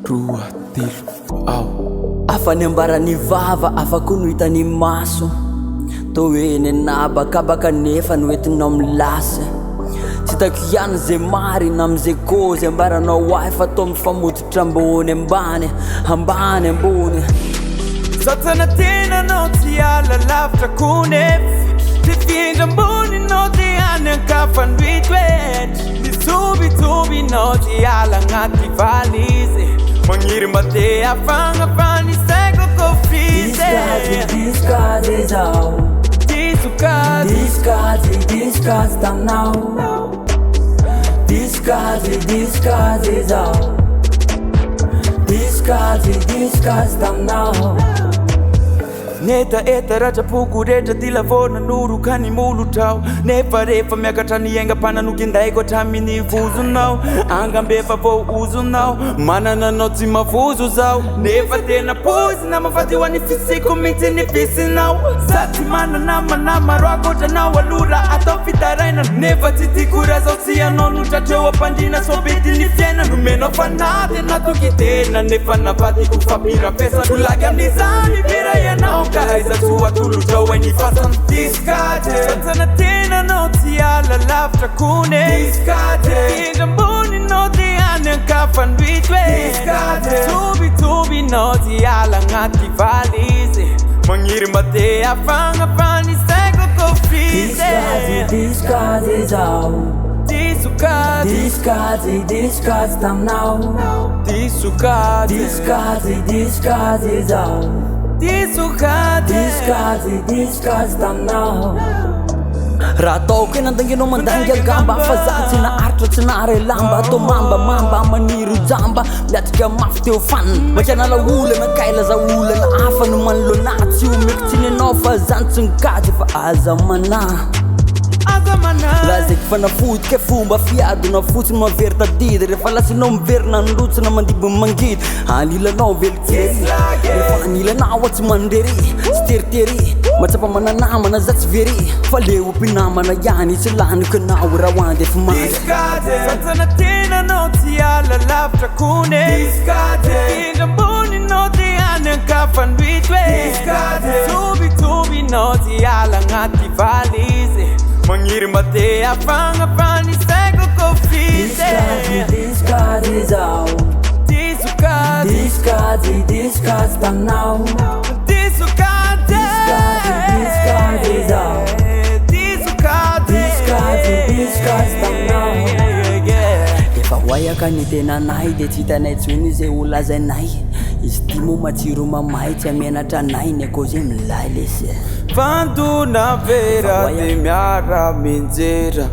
roa telo ao afa niambarany vava afaka no hitany maso to hoe nenabakabaka nefa no entinao milasa tsy tako ihany zay marina amizay kozy ambaranao ahy fa to mifamotitra ambony ambany ambany ambony satsana tena nao tsy ala lavitra konefa tsy findra ambony nao ty any ankafandrito etra misovitoby nao ty ala agnaty valizy magniry mba te afagnafaniseko kofrizy Discard zao Disocard Discard taminao Discard zao Discard taminao Neta eta ratrapoko rehetra ty lavona norokany molotrao nefa rehefa miakatra ny aingam-pananokindaiko hatramin'ny vozonao angambefa vo ozonao manananao tsy mavozo zao nefa tena pozina mafaty ho any fisiko mitsy ny fisinao satsy manana maro akotranao alora atao fitaraina nefa tsy tikora zao tsy anao notratreo ampandrina sobety ny fiaina nomenao fanady natokitena nefa nafatiko fampirafesa tolagy amin'izany vera ianao Kaiza tua tulutrao any fasan Discard satsana tena nao tsy ala lavitra kone Discard Kinga mboni nao ty any ankafandrito Discard Tubi nao ty ala agnaty valizy magniry mba te afagnafaniseko kofrizy Discard zao Disocard Discard taminao Disocard Discard zao Disocard taminao raha ataoko eny andangenao mandangy agamba fa za tsy naharitra tsy nahare lamba atao mamba maniry jamba miatrika mafy teo faniny makianala olana kaila za olana hafa no manolona tsy omeko tsy nenao fa zany tsy nikajy fa aza mana lazaiky fa nafotika fomba fiadona fotsiny mavery tadidy rehefa lasinao miverina nlotsina mandiby mangidy anilanao velokely rehefa anilanao tsy mandrery tsy teritery matsapa mananamana za tsy very fa le ompinamana ihany tsy laniko anao raha hoandy efa manda satsana tena nao tsy ala lavitra kone kinga mbony nao ty any ankafandrito Tubi nao ty ala agnaty valizy magniry mba te afagnafaniseko kofrizy Discard zao Discard taminao Disocard zao Discard taminao efa hoayaka ny tenanay de tsy hitanay tsony zay olazainay izy ty mo matsiro mamay tsy amenatra anay ny akao zay milay lesy Vanduna vera de miara minjera